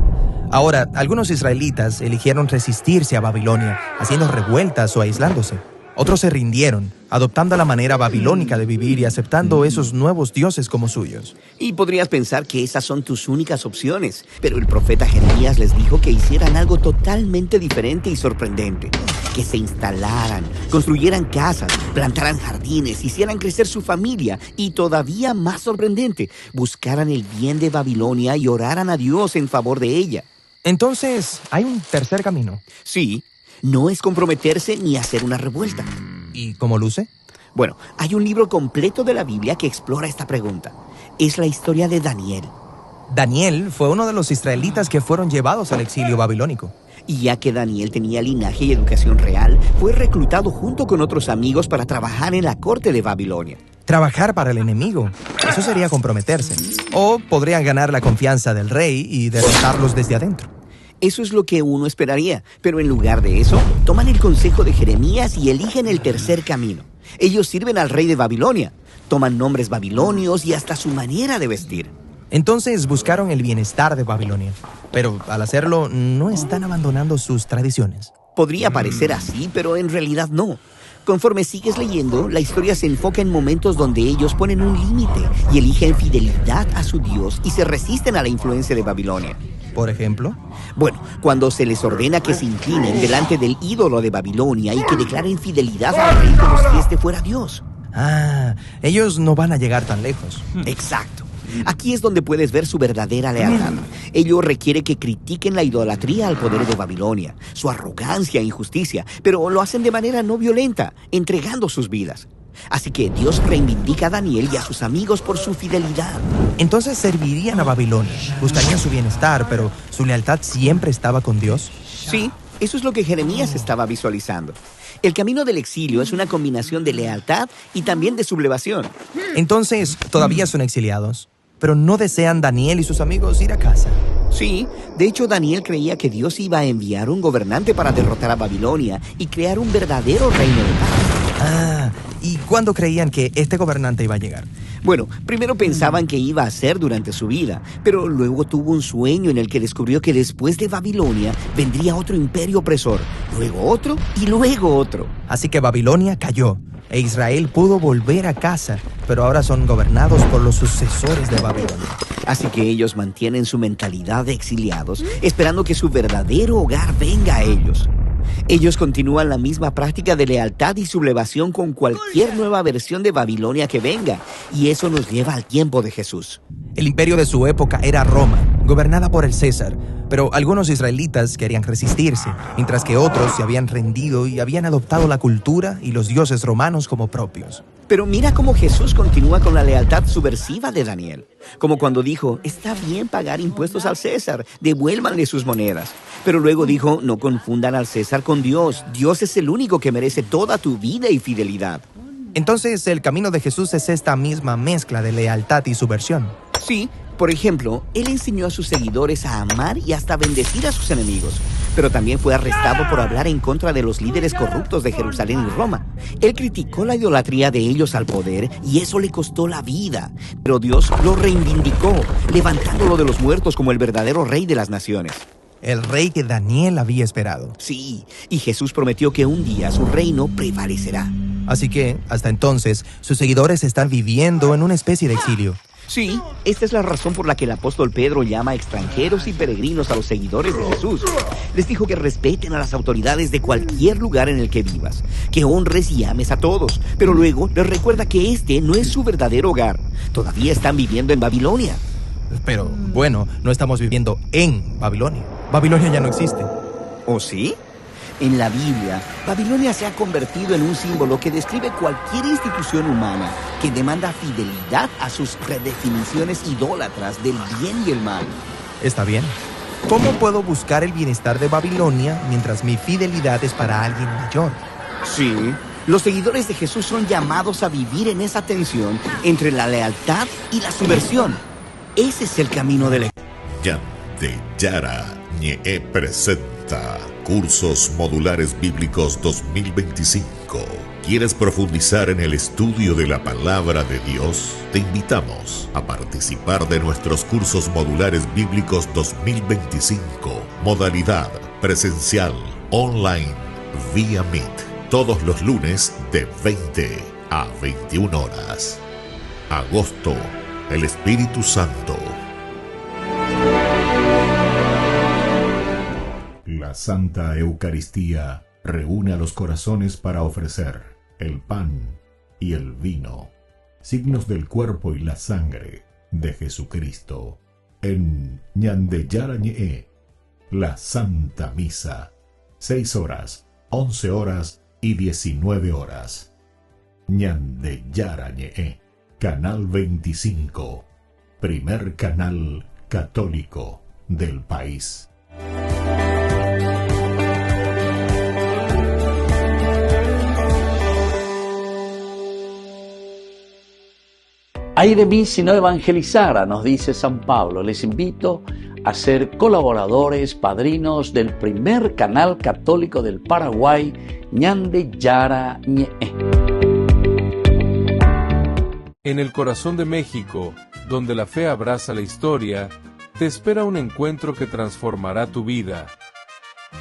Ahora, algunos israelitas eligieron resistirse a Babilonia, haciendo revueltas o aislándose. Otros se rindieron, adoptando la manera babilónica de vivir y aceptando esos nuevos dioses como suyos. Y podrías pensar que esas son tus únicas opciones, pero el profeta Jeremías les dijo que hicieran algo totalmente diferente y sorprendente. Que se instalaran, construyeran casas, plantaran jardines, hicieran crecer su familia y, todavía más sorprendente, buscaran el bien de Babilonia y oraran a Dios en favor de ella. Entonces, ¿hay un tercer camino? Sí. No es comprometerse ni hacer una revuelta. ¿Y cómo luce? Bueno, hay un libro completo de la Biblia que explora esta pregunta. Es la historia de Daniel. Daniel fue uno de los israelitas que fueron llevados al exilio babilónico. Y ya que Daniel tenía linaje y educación real, fue reclutado junto con otros amigos para trabajar en la corte de Babilonia. Trabajar para el enemigo, eso sería comprometerse. O podrían ganar la confianza del rey y derrotarlos desde adentro. Eso es lo que uno esperaría, pero en lugar de eso, toman el consejo de Jeremías y eligen el tercer camino. Ellos sirven al rey de Babilonia, toman nombres babilonios y hasta su manera de vestir. Entonces buscaron el bienestar de Babilonia, pero al hacerlo no están abandonando sus tradiciones. Podría parecer así, pero en realidad no. Conforme sigues leyendo, la historia se enfoca en momentos donde ellos ponen un límite y eligen fidelidad a su Dios y se resisten a la influencia de Babilonia. ¿Por ejemplo? Bueno, cuando se les ordena que se inclinen delante del ídolo de Babilonia y que declaren fidelidad al rey como si este fuera Dios. Ah, ellos no van a llegar tan lejos. Exacto. Aquí es donde puedes ver su verdadera lealtad. Ello requiere que critiquen la idolatría al poder de Babilonia, su arrogancia e injusticia, pero lo hacen de manera no violenta, entregando sus vidas. Así que Dios reivindica a Daniel y a sus amigos por su fidelidad. Entonces servirían a Babilonia, buscarían su bienestar, pero ¿su lealtad siempre estaba con Dios? Sí, eso es lo que Jeremías estaba visualizando. El camino del exilio es una combinación de lealtad y también de sublevación. Entonces, todavía son exiliados, pero no desean Daniel y sus amigos ir a casa. Sí, de hecho Daniel creía que Dios iba a enviar un gobernante para derrotar a Babilonia y crear un verdadero reino de paz. Ah, ¿y cuándo creían que este gobernante iba a llegar? Bueno, primero pensaban que iba a ser durante su vida, pero luego tuvo un sueño en el que descubrió que después de Babilonia vendría otro imperio opresor, luego otro y luego otro. Así que Babilonia cayó e Israel pudo volver a casa, pero ahora son gobernados por los sucesores de Babilonia. Así que ellos mantienen su mentalidad de exiliados, esperando que su verdadero hogar venga a ellos. Ellos continúan la misma práctica de lealtad y sublevación con cualquier nueva versión de Babilonia que venga, y eso nos lleva al tiempo de Jesús. El imperio de su época era Roma, gobernada por el César, pero algunos israelitas querían resistirse, mientras que otros se habían rendido y habían adoptado la cultura y los dioses romanos como propios. Pero mira cómo Jesús continúa con la lealtad subversiva de Daniel. Como cuando dijo, está bien pagar impuestos al César, devuélvanle sus monedas. Pero luego dijo, no confundan al César con Dios. Dios es el único que merece toda tu vida y fidelidad. Entonces, el camino de Jesús es esta misma mezcla de lealtad y subversión. Sí, por ejemplo, él enseñó a sus seguidores a amar y hasta bendecir a sus enemigos. Pero también fue arrestado por hablar en contra de los líderes corruptos de Jerusalén y Roma. Él criticó la idolatría de ellos al poder y eso le costó la vida. Pero Dios lo reivindicó, levantándolo de los muertos como el verdadero rey de las naciones. El rey que Daniel había esperado. Sí, y Jesús prometió que un día su reino prevalecerá. Así que, hasta entonces, sus seguidores están viviendo en una especie de exilio. Sí, esta es la razón por la que el apóstol Pedro llama extranjeros y peregrinos a los seguidores de Jesús. Les dijo que respeten a las autoridades de cualquier lugar en el que vivas, que honres y ames a todos, pero luego les recuerda que este no es su verdadero hogar. Todavía están viviendo en Babilonia. Pero, bueno, no estamos viviendo en Babilonia. Babilonia ya no existe. ¿Oh, sí? En la Biblia, Babilonia se ha convertido en un símbolo que describe cualquier institución humana que demanda fidelidad a sus redefiniciones idólatras del bien y el mal. Está bien. ¿Cómo puedo buscar el bienestar de Babilonia mientras mi fidelidad es para alguien mayor? Sí, los seguidores de Jesús son llamados a vivir en esa tensión entre la lealtad y la subversión. Ese es el camino de la... Yara Ñe presenta Cursos Modulares Bíblicos 2025. ¿Quieres profundizar en el estudio de la Palabra de Dios? Te invitamos a participar de nuestros Cursos Modulares Bíblicos 2025. Modalidad presencial, online, vía Meet. Todos los lunes de 20 a 21 horas. Agosto, el Espíritu Santo. La Santa Eucaristía reúne a los corazones para ofrecer el pan y el vino, signos del cuerpo y la sangre de Jesucristo. En Ñandeyara Ñe, la Santa Misa, 6 horas, 11 horas y 19 horas. Ñandeyara Ñe, Canal 25, primer canal católico del país. Ay de mí si no evangelizara, nos dice San Pablo. Les invito a ser colaboradores, padrinos del primer canal católico del Paraguay, Ñandeyara Ñe. En el corazón de México, donde la fe abraza la historia, te espera un encuentro que transformará tu vida.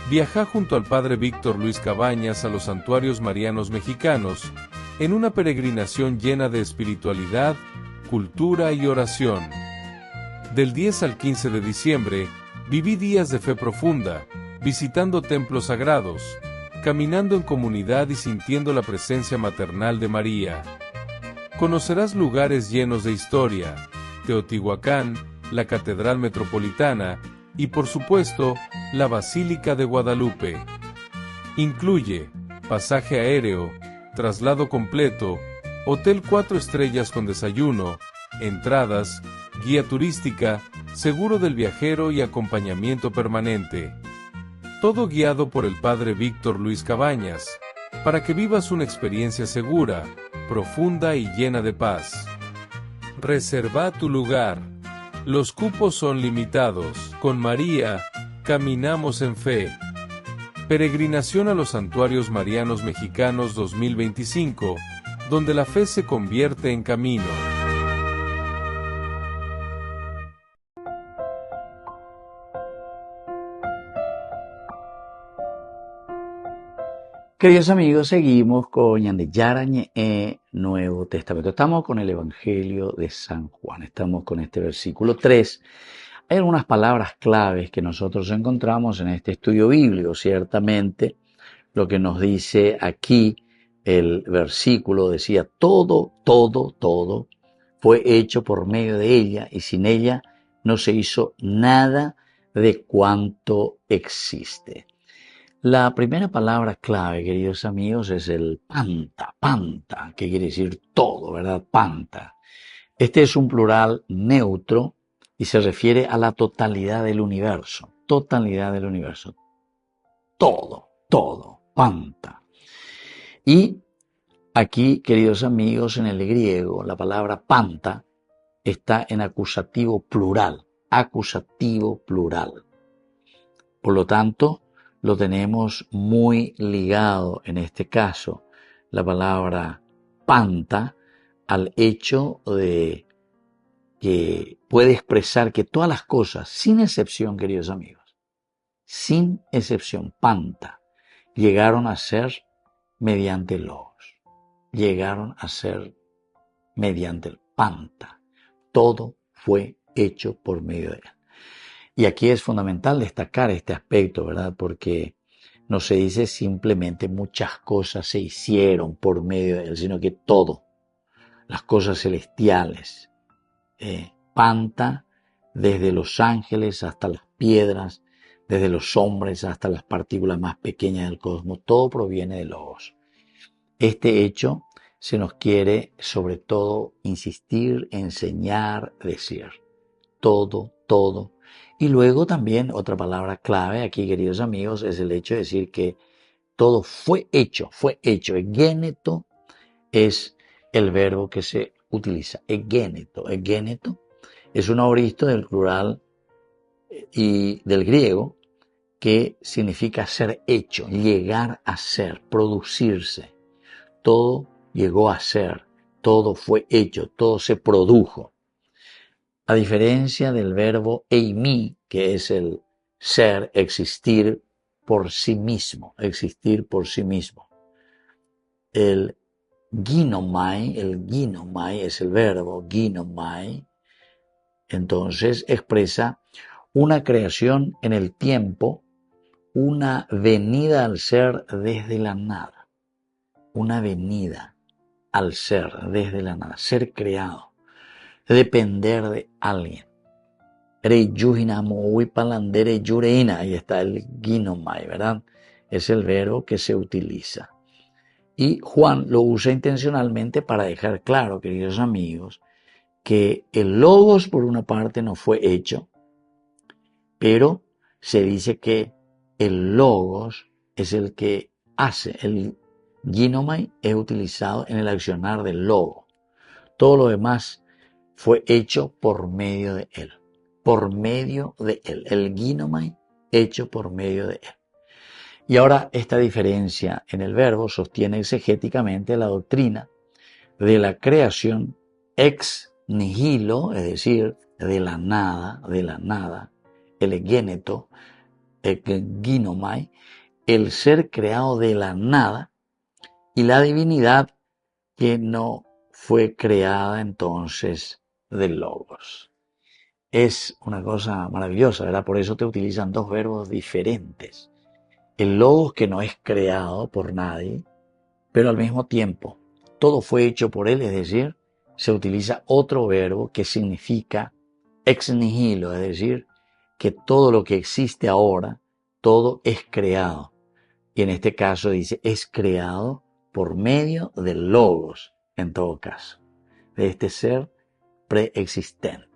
Viaja junto al Padre Víctor Luis Cabañas a los santuarios marianos mexicanos, en una peregrinación llena de espiritualidad, cultura y oración. Del 10 al 15 de diciembre, viví días de fe profunda, visitando templos sagrados, caminando en comunidad y sintiendo la presencia maternal de María. Conocerás lugares llenos de historia, Teotihuacán, la Catedral Metropolitana y, por supuesto, la Basílica de Guadalupe. Incluye pasaje aéreo, traslado completo, hotel 4 estrellas con desayuno, entradas, guía turística, seguro del viajero y acompañamiento permanente. Todo guiado por el Padre Víctor Luis Cabañas, para que vivas una experiencia segura, profunda y llena de paz. Reserva tu lugar. Los cupos son limitados. Con María, caminamos en fe. Peregrinación a los Santuarios Marianos Mexicanos 2025, donde la fe se convierte en camino. Queridos amigos, seguimos con Ñande Yarañe Nuevo Testamento. Estamos con el Evangelio de San Juan. Estamos con este versículo 3. Hay algunas palabras claves que nosotros encontramos en este estudio bíblico. Ciertamente, lo que nos dice aquí el versículo decía, todo fue hecho por medio de ella y sin ella no se hizo nada de cuanto existe. La primera palabra clave, queridos amigos, es el panta, que quiere decir todo, ¿verdad? Panta. Este es un plural neutro y se refiere a la totalidad del universo. Totalidad del universo. Todo, panta. Y aquí, queridos amigos, en el griego, la palabra panta está en acusativo plural. Por lo tanto, lo tenemos muy ligado en este caso, la palabra panta, al hecho de que puede expresar que todas las cosas, sin excepción, queridos amigos, sin excepción, panta, llegaron a ser mediante el logos, llegaron a ser mediante el panta. Todo fue hecho por medio de él. Y aquí es fundamental destacar este aspecto, ¿verdad? Porque no se dice simplemente muchas cosas se hicieron por medio de él, sino que todo, las cosas celestiales, panta desde los ángeles hasta las piedras, desde los hombres hasta las partículas más pequeñas del cosmos, todo proviene de Logos. Este hecho se nos quiere sobre todo insistir, enseñar, decir. Todo. Y luego también otra palabra clave aquí, queridos amigos, es el hecho de decir que todo fue hecho. Egéneto es el verbo que se utiliza. Egéneto es un aoristo del plural y del griego que significa ser hecho, llegar a ser, producirse. Todo llegó a ser, todo fue hecho, todo se produjo. A diferencia del verbo eimi, que es el ser, existir por sí mismo. El ginomai es el verbo, ginomai, entonces expresa una creación en el tiempo, una venida al ser desde la nada. Una venida al ser desde la nada, ser creado. Depender de alguien. Ahí está el ginomai, ¿verdad? Es el verbo que se utiliza. Y Juan lo usa intencionalmente para dejar claro, queridos amigos, que el logos por una parte no fue hecho, pero se dice que el logos es el que hace. El ginomai es utilizado en el accionar del logo. Todo lo demás fue hecho por medio de él. El ginomai hecho por medio de él. Y ahora esta diferencia en el verbo sostiene exegéticamente la doctrina de la creación ex nihilo, es decir, de la nada, el egéneto, el ginomai, el ser creado de la nada, y la divinidad que no fue creada entonces del logos. Es una cosa maravillosa, ¿verdad? Por eso te utilizan dos verbos diferentes. El logos que no es creado por nadie, pero al mismo tiempo todo fue hecho por él, es decir, se utiliza otro verbo que significa ex nihilo, es decir, que todo lo que existe ahora, todo es creado. Y en este caso dice, es creado por medio del logos, en todo caso, de este ser preexistente.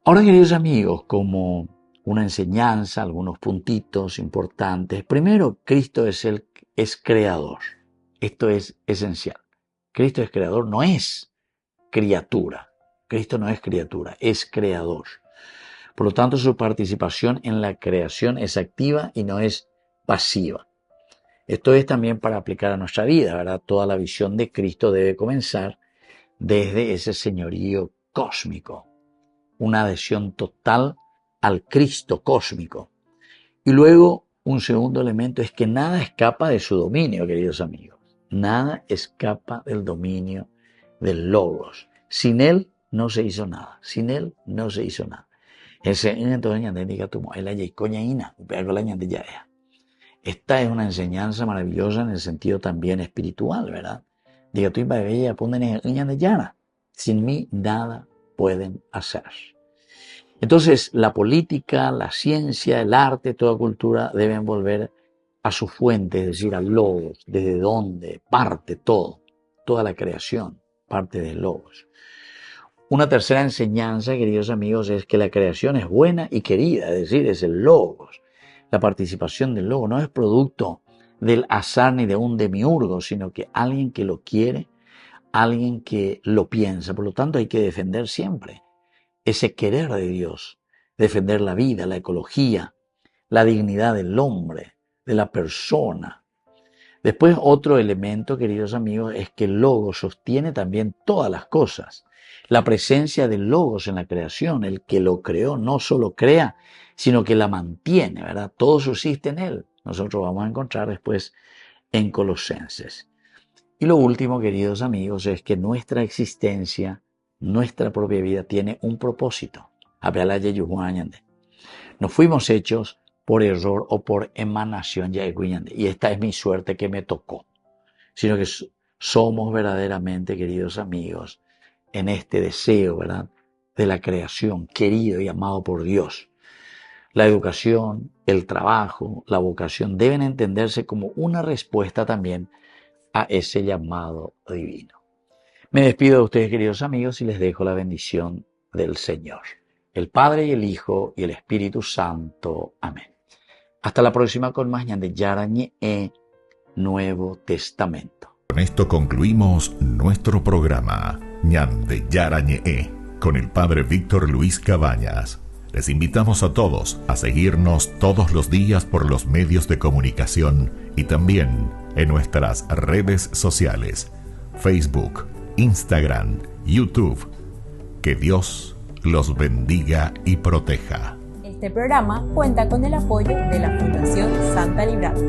Ahora, queridos amigos, como una enseñanza, algunos puntitos importantes. Primero, Cristo es creador. Esto es esencial. Cristo es creador, no es criatura. Cristo no es criatura, es creador. Por lo tanto, su participación en la creación es activa y no es pasiva. Esto es también para aplicar a nuestra vida, ¿verdad? Toda la visión de Cristo debe comenzar desde ese señorío cósmico, una adhesión total al Cristo cósmico. Y luego un segundo elemento es que nada escapa de su dominio, queridos amigos. Nada escapa del dominio del Logos. Sin él no se hizo nada. Sin él no se hizo nada. Esta es una enseñanza maravillosa en el sentido también espiritual, ¿verdad? Sin mí nada pueden hacer. Entonces, la política, la ciencia, el arte, toda cultura deben volver a su fuente, es decir, al Logos, desde donde parte todo, toda la creación parte del Logos. Una tercera enseñanza, queridos amigos, es que la creación es buena y querida, es decir, es el Logos. La participación del Logos no es producto del azar ni de un demiurgo, sino que alguien que lo quiere, alguien que lo piensa. Por lo tanto, hay que defender siempre ese querer de Dios, defender la vida, la ecología, la dignidad del hombre, de la persona. Después, otro elemento, queridos amigos, es que el Logos sostiene también todas las cosas. La presencia del Logos en la creación, el que lo creó, no solo crea, sino que la mantiene, ¿verdad? Todo subsiste en él. Nosotros vamos a encontrar después en Colosenses. Y lo último, queridos amigos, es que nuestra existencia, nuestra propia vida tiene un propósito. No fuimos hechos por error o por emanación, y esta es mi suerte que me tocó, sino que somos verdaderamente, queridos amigos, en este deseo, ¿verdad?, de la creación, querido y amado por Dios. La educación, el trabajo, la vocación deben entenderse como una respuesta también a ese llamado divino. Me despido de ustedes, queridos amigos, y les dejo la bendición del Señor, el Padre y el Hijo y el Espíritu Santo. Amén. Hasta la próxima con más Ñande Yarañe Nuevo Testamento. Con esto concluimos nuestro programa Ñande Yarañe con el Padre Víctor Luis Cabañas. Les invitamos a todos a seguirnos todos los días por los medios de comunicación y también en nuestras redes sociales, Facebook, Instagram, YouTube. Que Dios los bendiga y proteja. Este programa cuenta con el apoyo de la Fundación Santa Librada.